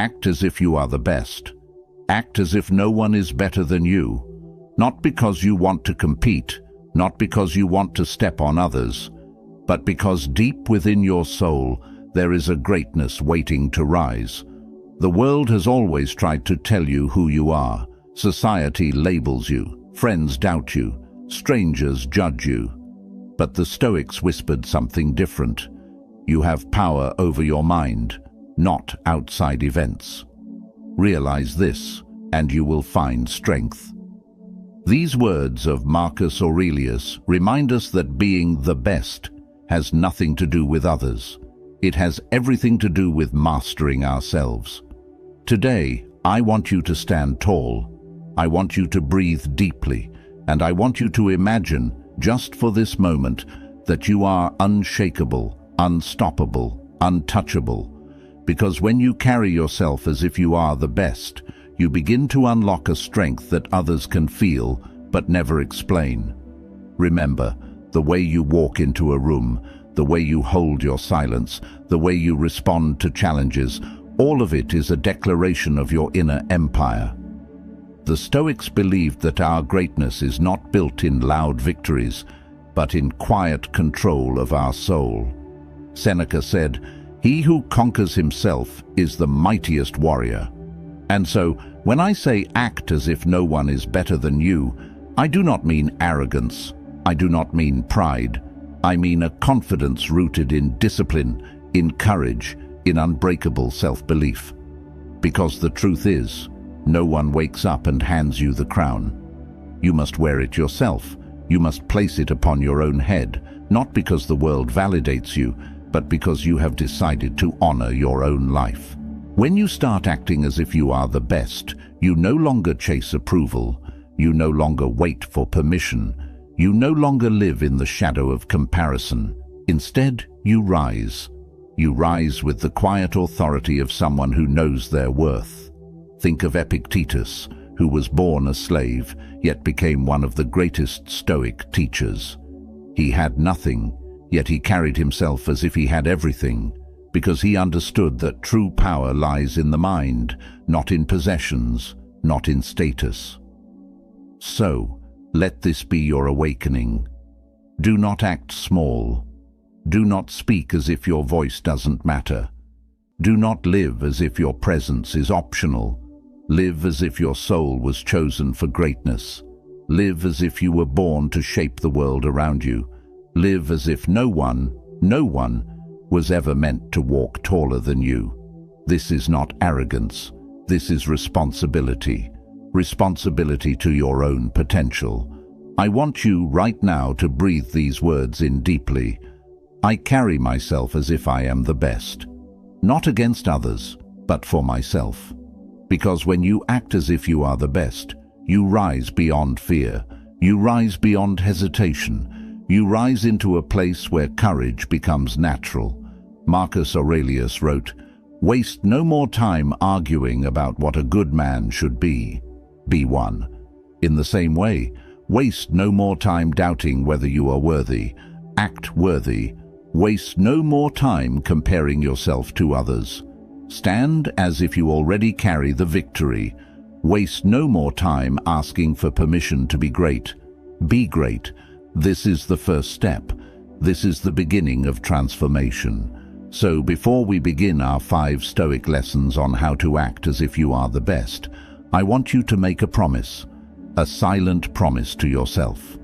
Act as if you are the best. Act as if no one is better than you. Not because you want to compete, not because you want to step on others, but because deep within your soul there is a greatness waiting to rise. The world has always tried to tell you who you are. Society labels you, friends doubt you, strangers judge you. But the Stoics whispered something different. You have power over your mind, not outside events. Realize this, and you will find strength. These words of Marcus Aurelius remind us that being the best has nothing to do with others. It has everything to do with mastering ourselves. Today, I want you to stand tall. I want you to breathe deeply, and I want you to imagine, just for this moment, that you are unshakable, unstoppable, untouchable. Because when you carry yourself as if you are the best, you begin to unlock a strength that others can feel but never explain. Remember, the way you walk into a room, the way you hold your silence, the way you respond to challenges, all of it is a declaration of your inner empire. The Stoics believed that our greatness is not built in loud victories, but in quiet control of our soul. Seneca said, "He who conquers himself is the mightiest warrior." And so, when I say act as if no one is better than you, I do not mean arrogance. I do not mean pride. I mean a confidence rooted in discipline, in courage, in unbreakable self-belief. Because the truth is, no one wakes up and hands you the crown. You must wear it yourself. You must place it upon your own head, not because the world validates you, but because you have decided to honor your own life. When you start acting as if you are the best, you no longer chase approval. You no longer wait for permission. You no longer live in the shadow of comparison. Instead, you rise. You rise with the quiet authority of someone who knows their worth. Think of Epictetus, who was born a slave, yet became one of the greatest Stoic teachers. He had nothing, yet he carried himself as if he had everything, because he understood that true power lies in the mind, not in possessions, not in status. So, let this be your awakening. Do not act small. Do not speak as if your voice doesn't matter. Do not live as if your presence is optional. Live as if your soul was chosen for greatness. Live as if you were born to shape the world around you. Live as if no one was ever meant to walk taller than you. This is not arrogance. This is responsibility. Responsibility to your own potential. I want you right now to breathe these words in deeply. I carry myself as if I am the best. Not against others, but for myself. Because when you act as if you are the best, you rise beyond fear. You rise beyond hesitation. You rise into a place where courage becomes natural. Marcus Aurelius wrote, "Waste no more time arguing about what a good man should be. Be one." In the same way, waste no more time doubting whether you are worthy. Act worthy. Waste no more time comparing yourself to others. Stand as if you already carry the victory. Waste no more time asking for permission to be great. Be great. This is the first step. This is the beginning of transformation. So before we begin our 5 Stoic lessons on how to act as if you are the best, I want you to make a promise, a silent promise to yourself,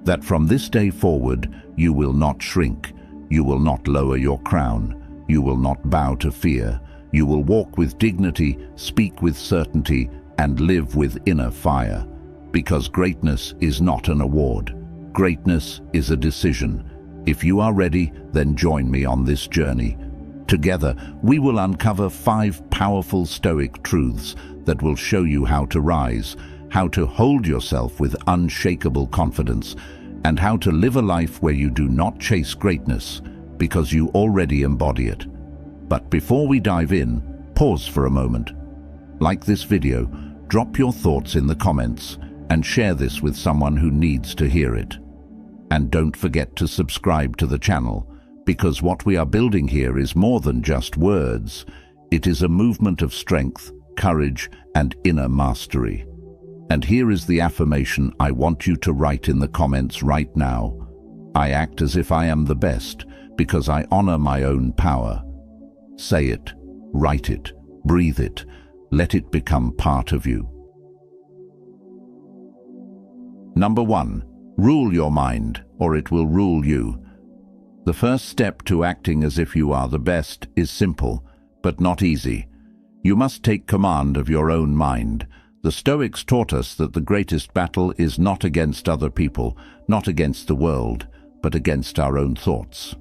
that from this day forward you will not shrink, you will not lower your crown, you will not bow to fear, you will walk with dignity, speak with certainty, and live with inner fire. Because greatness is not an award. Greatness is a decision. If you are ready, then join me on this journey. Together, we will uncover 5 powerful Stoic truths that will show you how to rise, how to hold yourself with unshakable confidence, and how to live a life where you do not chase greatness because you already embody it. But before we dive in, pause for a moment. Like this video, drop your thoughts in the comments and share this with someone who needs to hear it. And don't forget to subscribe to the channel, because what we are building here is more than just words. It is a movement of strength, courage, and inner mastery. And here is the affirmation I want you to write in the comments right now. I act as if I am the best because I honor my own power. Say it, write it, breathe it, let it become part of you. Number 1. Rule your mind, or it will rule you. The first step to acting as if you are the best is simple, but not easy. You must take command of your own mind. The Stoics taught us that the greatest battle is not against other people, not against the world, but against our own thoughts.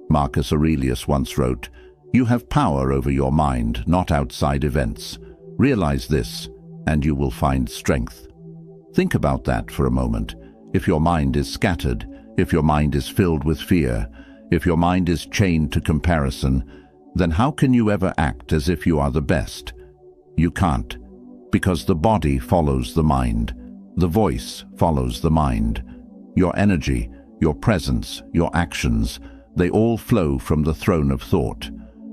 Marcus Aurelius once wrote, "You have power over your mind, not outside events. Realize this, and you will find strength." Think about that for a moment. If your mind is scattered, if your mind is filled with fear, if your mind is chained to comparison, then how can you ever act as if you are the best? You can't, because the body follows the mind. The voice follows the mind. Your energy, your presence, your actions, they all flow from the throne of thought.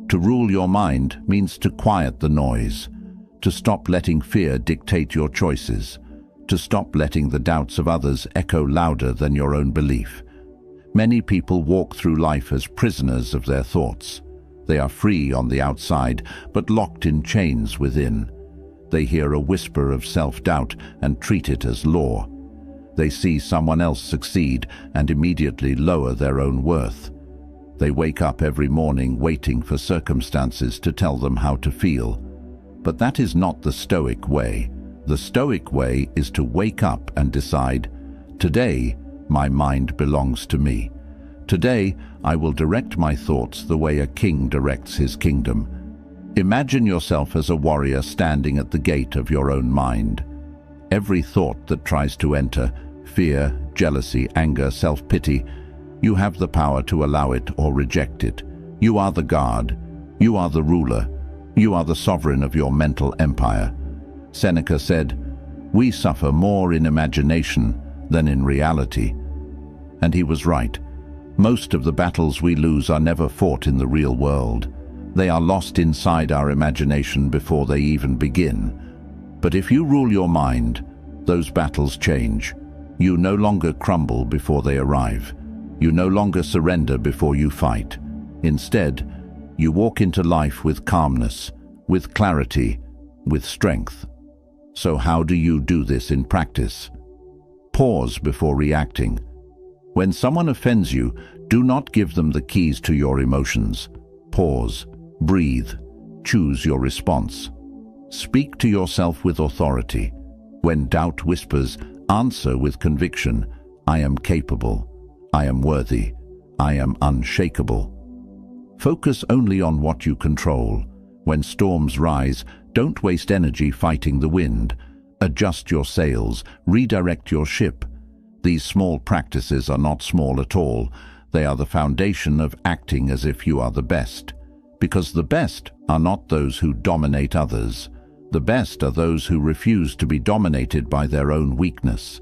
To rule your mind means to quiet the noise, to stop letting fear dictate your choices, to stop letting the doubts of others echo louder than your own belief. Many people walk through life as prisoners of their thoughts. They are free on the outside, but locked in chains within. They hear a whisper of self-doubt and treat it as law. They see someone else succeed and immediately lower their own worth. They wake up every morning waiting for circumstances to tell them how to feel. But that is not the Stoic way. The Stoic way is to wake up and decide, today my mind belongs to me. Today I will direct my thoughts the way a king directs his kingdom. Imagine yourself as a warrior standing at the gate of your own mind. Every thought that tries to enter, fear, jealousy, anger, self-pity, you have the power to allow it or reject it. You are the guard. You are the ruler. You are the sovereign of your mental empire. Seneca said, "We suffer more in imagination than in reality." And he was right. Most of the battles we lose are never fought in the real world. They are lost inside our imagination before they even begin. But if you rule your mind, those battles change. You no longer crumble before they arrive. You no longer surrender before you fight. Instead, you walk into life with calmness, with clarity, with strength. So how do you do this in practice? Pause before reacting. When someone offends you, do not give them the keys to your emotions. Pause, breathe, choose your response. Speak to yourself with authority. When doubt whispers, answer with conviction. I am capable. I am worthy. I am unshakable. Focus only on what you control. When storms rise, don't waste energy fighting the wind. Adjust your sails, redirect your ship. These small practices are not small at all. They are the foundation of acting as if you are the best. Because the best are not those who dominate others. The best are those who refuse to be dominated by their own weakness.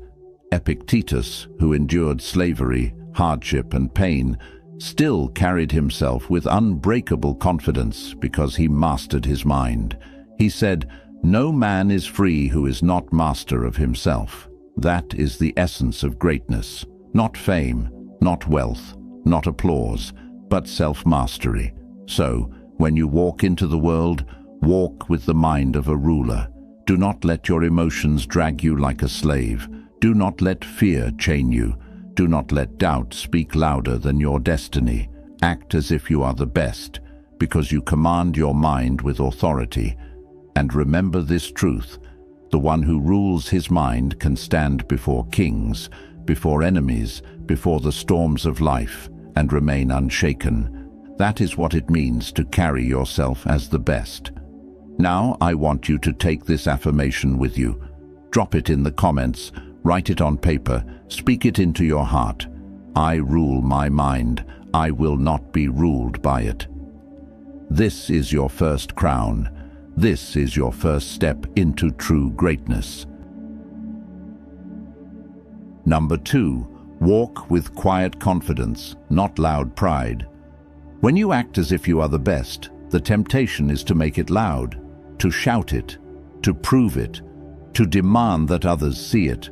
Epictetus, who endured slavery, hardship, and pain, still carried himself with unbreakable confidence because he mastered his mind. He said, "No man is free who is not master of himself." That is the essence of greatness. Not fame, not wealth, not applause, but self-mastery. So, when you walk into the world, walk with the mind of a ruler. Do not let your emotions drag you like a slave. Do not let fear chain you. Do not let doubt speak louder than your destiny. Act as if you are the best, because you command your mind with authority. And remember this truth: the one who rules his mind can stand before kings, before enemies, before the storms of life, and remain unshaken. That is what it means to carry yourself as the best. Now I want you to take this affirmation with you. Drop it in the comments, write it on paper, speak it into your heart. I rule my mind. I will not be ruled by it. This is your first crown. This is your first step into true greatness. Number 2, walk with quiet confidence, not loud pride. When you act as if you are the best, The temptation is to make it loud, to shout it, to prove it, to demand that others see it.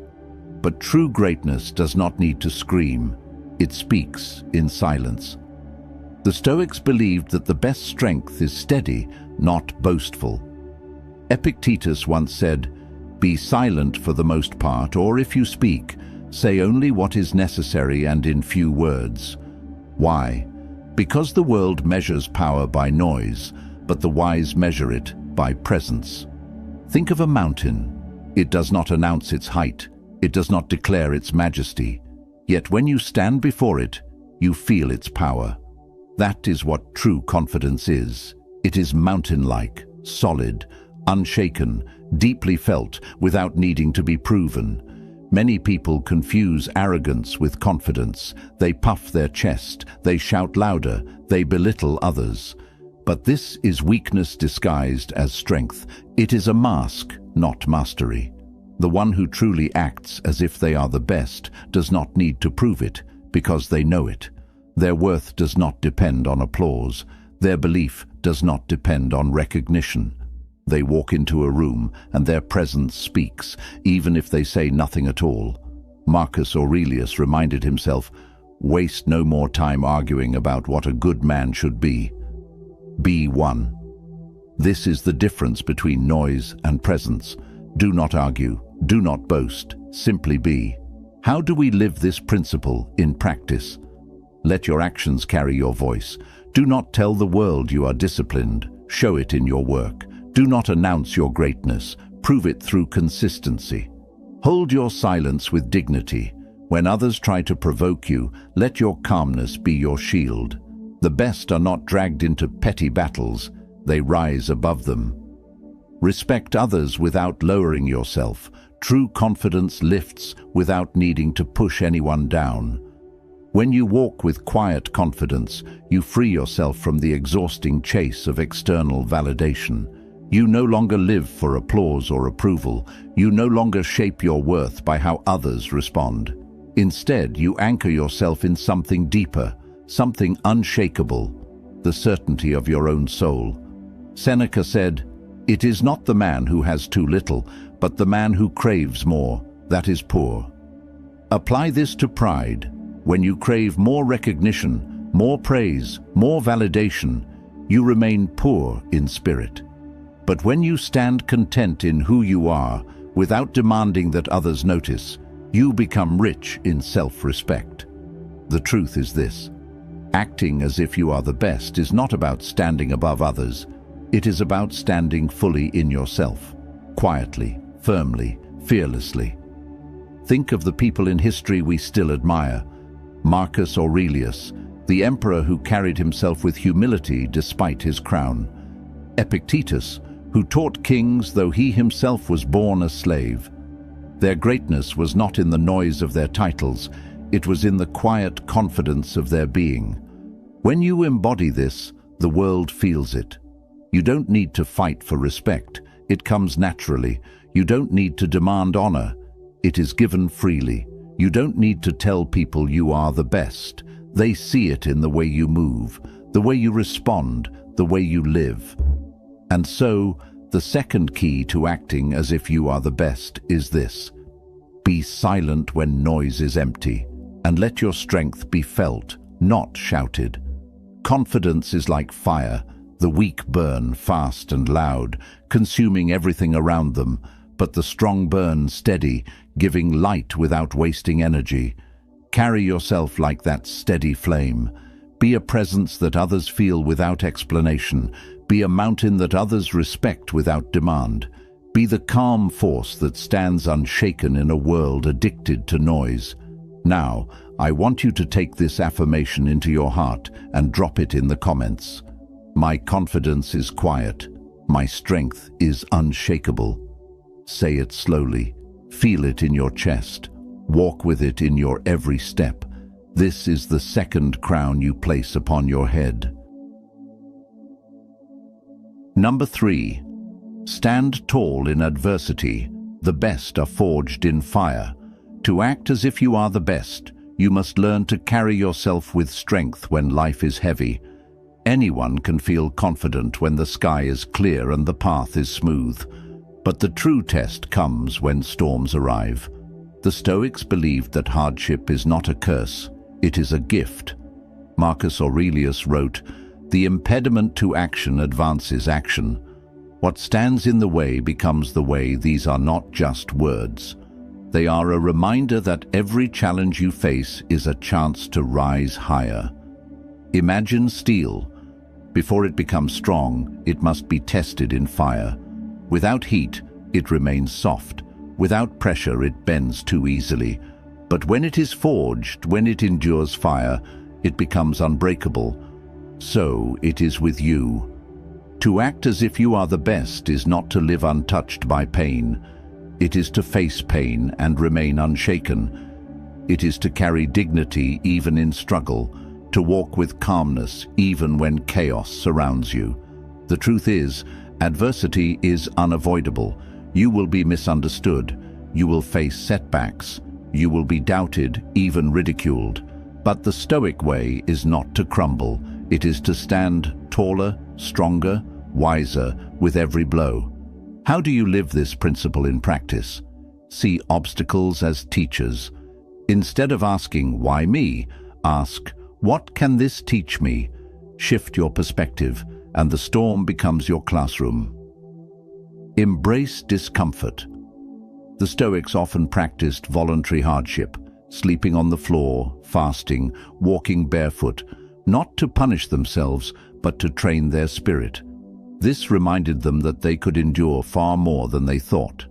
But true greatness does not need to scream. It speaks in silence. The Stoics believed that the best strength is steady, not boastful. Epictetus once said, "Be silent for the most part, or if you speak, say only what is necessary and in few words." Why? Because the world measures power by noise, but the wise measure it by presence. Think of a mountain. It does not announce its height. It does not declare its majesty. Yet when you stand before it, you feel its power. That is what true confidence is. It is mountain-like, solid, unshaken, deeply felt, without needing to be proven. Many people confuse arrogance with confidence. They puff their chest, they shout louder, they belittle others. But this is weakness disguised as strength. It is a mask, not mastery. The one who truly acts as if they are the best does not need to prove it, because they know it. Their worth does not depend on applause. Their belief does not depend on recognition. They walk into a room and their presence speaks, even if they say nothing at all. Marcus Aurelius reminded himself, "Waste no more time arguing about what a good man should be. Be one." This is the difference between noise and presence. Do not argue, do not boast, simply be. How do we live this principle in practice? Let your actions carry your voice. Do not tell the world you are disciplined. Show it in your work. Do not announce your greatness. Prove it through consistency. Hold your silence with dignity. When others try to provoke you, let your calmness be your shield. The best are not dragged into petty battles. They rise above them. Respect others without lowering yourself. True confidence lifts without needing to push anyone down. When you walk with quiet confidence, you free yourself from the exhausting chase of external validation. You no longer live for applause or approval. You no longer shape your worth by how others respond. Instead, you anchor yourself in something deeper, something unshakable, the certainty of your own soul. Seneca said, "It is not the man who has too little, but the man who craves more, that is poor." Apply this to pride. When you crave more recognition, more praise, more validation, you remain poor in spirit. But when you stand content in who you are, without demanding that others notice, you become rich in self-respect. The truth is this: acting as if you are the best is not about standing above others. It is about standing fully in yourself, quietly, firmly, fearlessly. Think of the people in history we still admire. Marcus Aurelius, the emperor who carried himself with humility despite his crown. Epictetus, who taught kings though he himself was born a slave. Their greatness was not in the noise of their titles, it was in the quiet confidence of their being. When you embody this, the world feels it. You don't need to fight for respect. It comes naturally. You don't need to demand honor. It is given freely. You don't need to tell people you are the best. They see it in the way you move, the way you respond, the way you live. And so, the second key to acting as if you are the best is this: be silent when noise is empty, and let your strength be felt, not shouted. Confidence is like fire. The weak burn fast and loud, consuming everything around them, but the strong burn steady, giving light without wasting energy. Carry yourself like that steady flame. Be a presence that others feel without explanation. Be a mountain that others respect without demand. Be the calm force that stands unshaken in a world addicted to noise. Now, I want you to take this affirmation into your heart and drop it in the comments. My confidence is quiet. My strength is unshakable. Say it slowly. Feel it in your chest. Walk with it in your every step. This is the second crown you place upon your head. Number 3. Stand tall in adversity. The best are forged in fire. To act as if you are the best, you must learn to carry yourself with strength when life is heavy. Anyone can feel confident when the sky is clear and the path is smooth. But the true test comes when storms arrive. The Stoics believed that hardship is not a curse, it is a gift. Marcus Aurelius wrote, "The impediment to action advances action. What stands in the way becomes the way." These are not just words. They are a reminder that every challenge you face is a chance to rise higher. Imagine steel. Before it becomes strong, it must be tested in fire. Without heat, it remains soft. Without pressure, it bends too easily. But when it is forged, when it endures fire, it becomes unbreakable. So it is with you. To act as if you are the best is not to live untouched by pain. It is to face pain and remain unshaken. It is to carry dignity even in struggle, to walk with calmness even when chaos surrounds you. The truth is, adversity is unavoidable. You will be misunderstood. You will face setbacks. You will be doubted, even ridiculed. But the Stoic way is not to crumble. It is to stand taller, stronger, wiser with every blow. How do you live this principle in practice? See obstacles as teachers. Instead of asking, "Why me?" ask, "What can this teach me?" Shift your perspective, and the storm becomes your classroom. Embrace discomfort. The Stoics often practiced voluntary hardship, sleeping on the floor, fasting, walking barefoot, not to punish themselves, but to train their spirit. This reminded them that they could endure far more than they thought.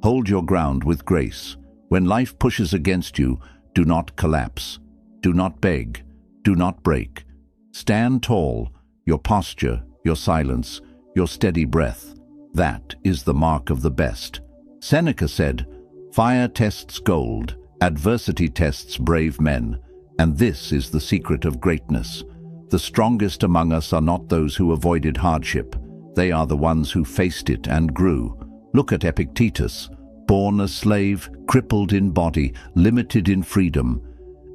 Hold your ground with grace. When life pushes against you, do not collapse. Do not beg. Do not break. Stand tall. Your posture, your silence, your steady breath. That is the mark of the best. Seneca said, "Fire tests gold, adversity tests brave men, and this is the secret of greatness." The strongest among us are not those who avoided hardship. They are the ones who faced it and grew. Look at Epictetus, born a slave, crippled in body, limited in freedom.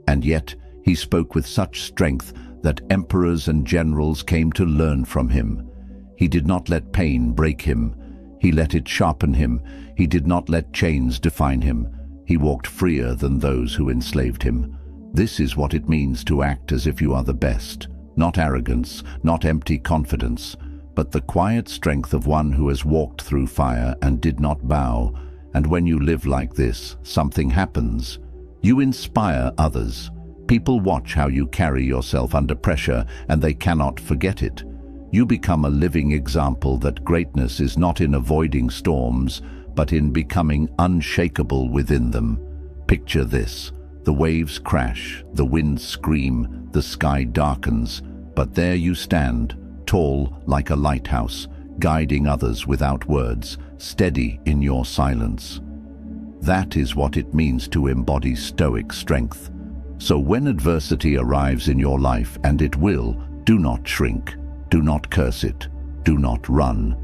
And yet he spoke with such strength that emperors and generals came to learn from him. He did not let pain break him. He let it sharpen him. He did not let chains define him. He walked freer than those who enslaved him. This is what it means to act as if you are the best. Not arrogance, not empty confidence, but the quiet strength of one who has walked through fire and did not bow. And when you live like this, something happens. You inspire others. People watch how you carry yourself under pressure, and they cannot forget it. You become a living example that greatness is not in avoiding storms, but in becoming unshakable within them. Picture this. The waves crash, the winds scream, the sky darkens, but there you stand, tall like a lighthouse, guiding others without words, steady in your silence. That is what it means to embody Stoic strength. So when adversity arrives in your life, and it will, do not shrink, do not curse it, do not run.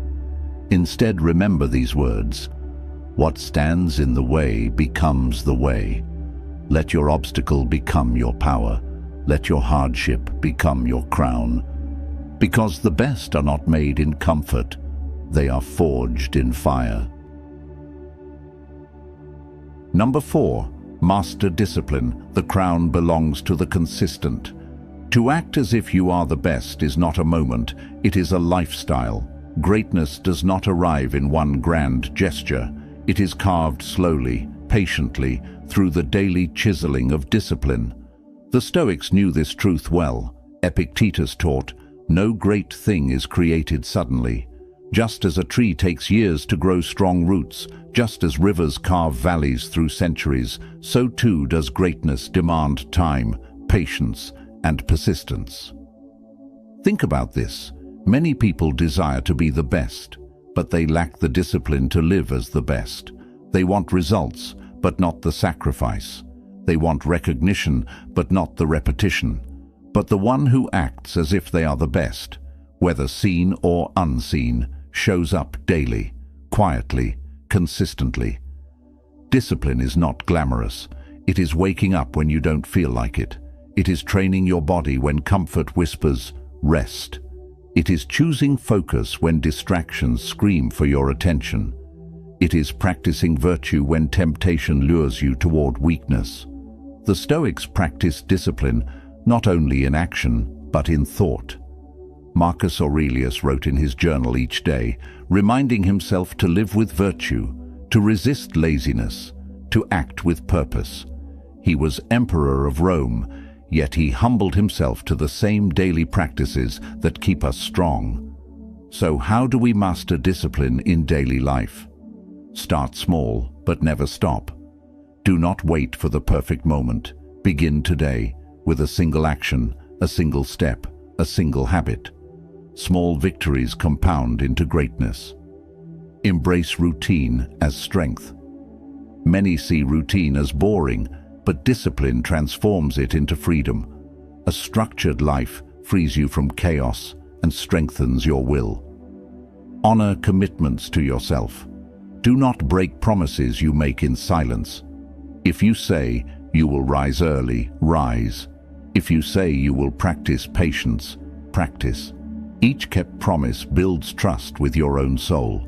Instead, remember these words. What stands in the way becomes the way. Let your obstacle become your power. Let your hardship become your crown. Because the best are not made in comfort, they are forged in fire. Number 4. Master discipline. The crown belongs to the consistent. To act as if you are the best is not a moment, it is a lifestyle. Greatness does not arrive in one grand gesture. It is carved slowly, patiently, through the daily chiseling of discipline. The Stoics knew this truth well. Epictetus taught, "No great thing is created suddenly." Just as a tree takes years to grow strong roots, just as rivers carve valleys through centuries, so too does greatness demand time, patience, and persistence. Think about this. Many people desire to be the best, but they lack the discipline to live as the best. They want results, but not the sacrifice. They want recognition, but not the repetition. But the one who acts as if they are the best, whether seen or unseen, shows up daily, quietly, consistently. Discipline is not glamorous. It is waking up when you don't feel like it. It is training your body when comfort whispers, rest. It is choosing focus when distractions scream for your attention. It is practicing virtue when temptation lures you toward weakness. The Stoics practiced discipline not only in action, but in thought. Marcus Aurelius wrote in his journal each day, reminding himself to live with virtue, to resist laziness, to act with purpose. He was emperor of Rome, yet he humbled himself to the same daily practices that keep us strong. So how do we master discipline in daily life? Start small, but never stop. Do not wait for the perfect moment. Begin today with a single action, a single step, a single habit. Small victories compound into greatness. Embrace routine as strength. Many see routine as boring, but discipline transforms it into freedom. A structured life frees you from chaos and strengthens your will. Honor commitments to yourself. Do not break promises you make in silence. If you say you will rise early, rise. If you say you will practice patience, practice. Each kept promise builds trust with your own soul.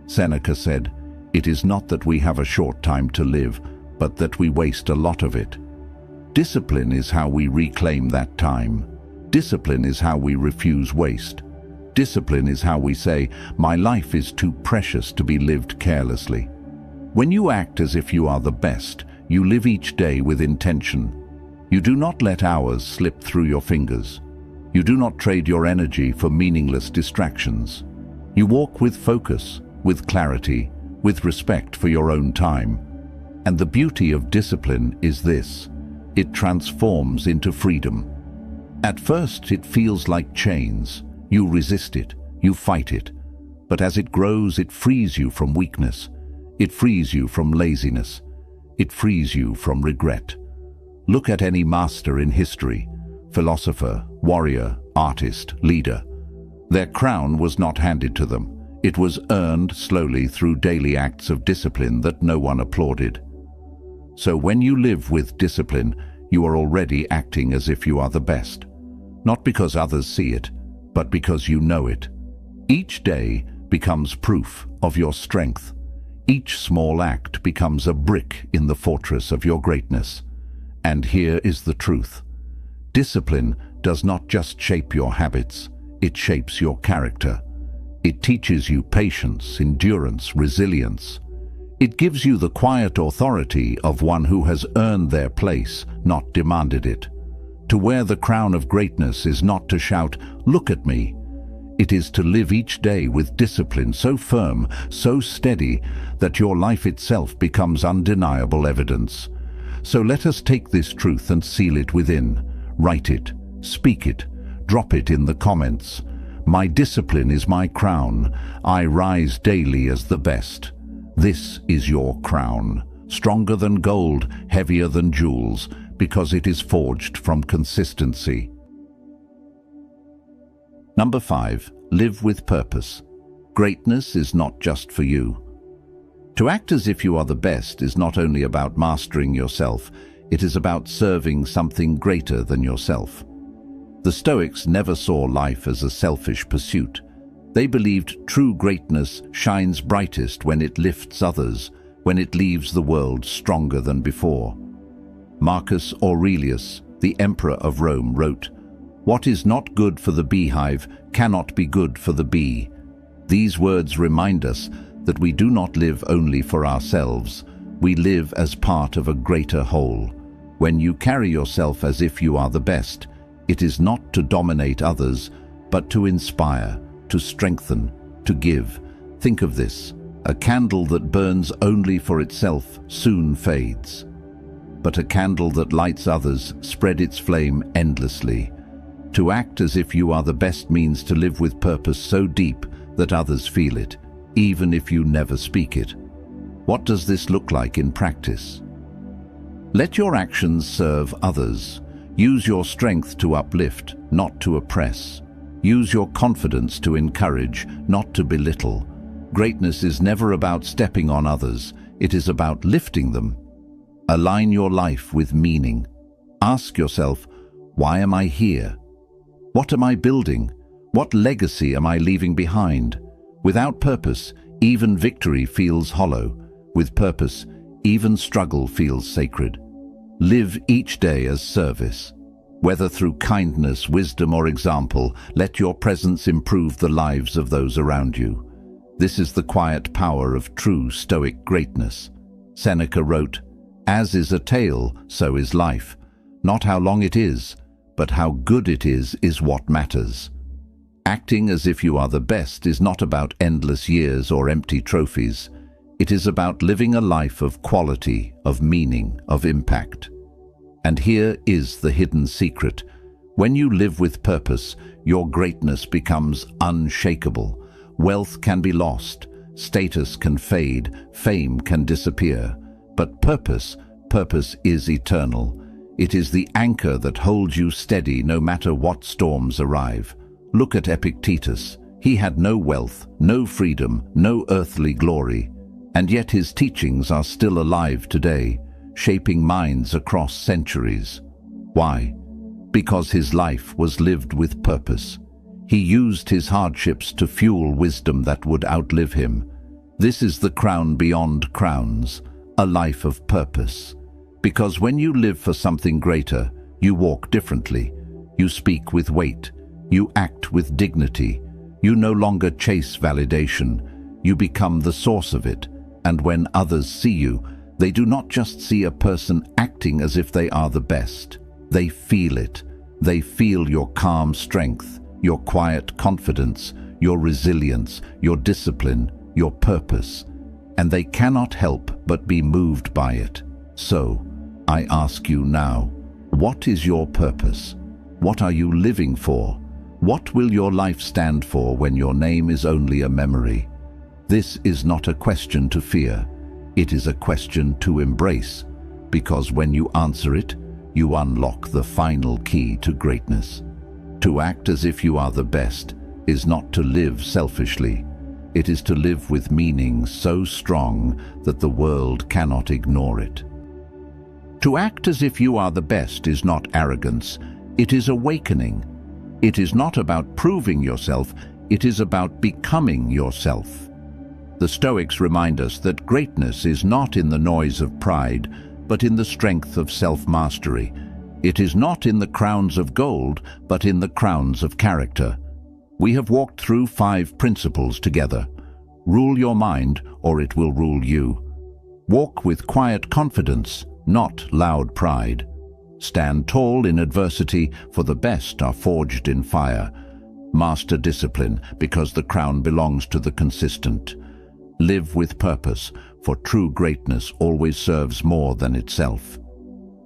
Seneca said, "It is not that we have a short time to live, but that we waste a lot of it." Discipline is how we reclaim that time. Discipline is how we refuse waste. Discipline is how we say, "My life is too precious to be lived carelessly." When you act as if you are the best, you live each day with intention. You do not let hours slip through your fingers. You do not trade your energy for meaningless distractions. You walk with focus, with clarity, with respect for your own time. And the beauty of discipline is this: it transforms into freedom. At first, it feels like chains. You resist it, you fight it. But as it grows, it frees you from weakness. It frees you from laziness. It frees you from regret. Look at any master in history, philosopher, warrior, artist, leader. Their crown was not handed to them. It was earned slowly through daily acts of discipline that no one applauded. So when you live with discipline, you are already acting as if you are the best. Not because others see it, but because you know it. Each day becomes proof of your strength. Each small act becomes a brick in the fortress of your greatness. And here is the truth. Discipline does not just shape your habits, it shapes your character. It teaches you patience, endurance, resilience. It gives you the quiet authority of one who has earned their place, not demanded it. To wear the crown of greatness is not to shout, "Look at me." It is to live each day with discipline so firm, so steady, that your life itself becomes undeniable evidence. So let us take this truth and seal it within. Write it, speak it, drop it in the comments. My discipline is my crown. I rise daily as the best. This is your crown, stronger than gold, heavier than jewels, because it is forged from consistency. Number 5, live with purpose. Greatness is not just for you. To act as if you are the best is not only about mastering yourself, it is about serving something greater than yourself. The Stoics never saw life as a selfish pursuit. They believed true greatness shines brightest when it lifts others, when it leaves the world stronger than before. Marcus Aurelius, the emperor of Rome, wrote, "What is not good for the beehive cannot be good for the bee." These words remind us that we do not live only for ourselves. We live as part of a greater whole. When you carry yourself as if you are the best, it is not to dominate others, but to inspire, to strengthen, to give. Think of this: a candle that burns only for itself soon fades. But a candle that lights others spread its flame endlessly. To act as if you are the best means to live with purpose so deep that others feel it, even if you never speak it. What does this look like in practice? Let your actions serve others. Use your strength to uplift, not to oppress. Use your confidence to encourage, not to belittle. Greatness is never about stepping on others, it is about lifting them. Align your life with meaning. Ask yourself, why am I here? What am I building? What legacy am I leaving behind? Without purpose, even victory feels hollow. With purpose, even struggle feels sacred. Live each day as service. Whether through kindness, wisdom, or example, let your presence improve the lives of those around you. This is the quiet power of true Stoic greatness. Seneca wrote, "As is a tale, so is life. Not how long it is, but how good it is what matters." Acting as if you are the best is not about endless years or empty trophies. It is about living a life of quality, of meaning, of impact. And here is the hidden secret. When you live with purpose, your greatness becomes unshakable. Wealth can be lost, status can fade, fame can disappear. But purpose is eternal. It is the anchor that holds you steady no matter what storms arrive. Look at Epictetus. He had no wealth, no freedom, no earthly glory. And yet his teachings are still alive today, shaping minds across centuries. Why? Because his life was lived with purpose. He used his hardships to fuel wisdom that would outlive him. This is the crown beyond crowns, a life of purpose. Because when you live for something greater, you walk differently. You speak with weight. You act with dignity. You no longer chase validation. You become the source of it. And when others see you, they do not just see a person acting as if they are the best. They feel it. They feel your calm strength, your quiet confidence, your resilience, your discipline, your purpose. And they cannot help but be moved by it. So, I ask you now, what is your purpose? What are you living for? What will your life stand for when your name is only a memory? This is not a question to fear. It is a question to embrace, because when you answer it, you unlock the final key to greatness. To act as if you are the best is not to live selfishly. It is to live with meaning so strong that the world cannot ignore it. To act as if you are the best is not arrogance, it is awakening. It is not about proving yourself, it is about becoming yourself. The Stoics remind us that greatness is not in the noise of pride, but in the strength of self-mastery. It is not in the crowns of gold, but in the crowns of character. We have walked through 5 principles together. Rule your mind, or it will rule you. Walk with quiet confidence, not loud pride. Stand tall in adversity, for the best are forged in fire. Master discipline, because the crown belongs to the consistent. Live with purpose, for true greatness always serves more than itself.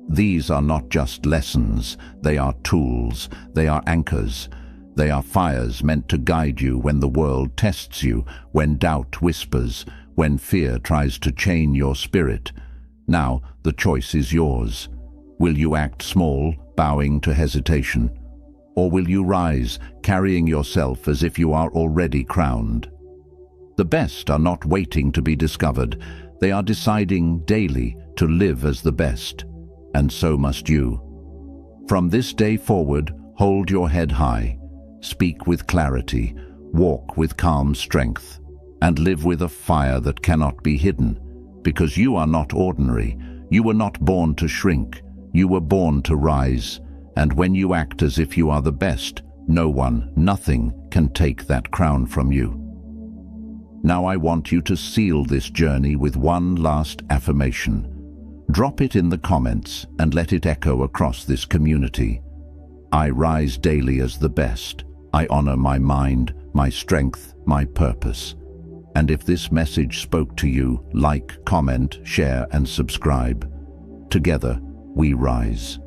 These are not just lessons, they are tools, they are anchors. They are fires meant to guide you when the world tests you, when doubt whispers, when fear tries to chain your spirit. Now, the choice is yours. Will you act small, bowing to hesitation? Or will you rise, carrying yourself as if you are already crowned? The best are not waiting to be discovered. They are deciding daily to live as the best. And so must you. From this day forward, hold your head high. Speak with clarity, walk with calm strength, and live with a fire that cannot be hidden. Because you are not ordinary. You were not born to shrink. You were born to rise. And when you act as if you are the best, no one, nothing can take that crown from you. Now I want you to seal this journey with one last affirmation. Drop it in the comments and let it echo across this community. I rise daily as the best. I honor my mind, my strength, my purpose. And if this message spoke to you, like, comment, share, and subscribe. Together, we rise.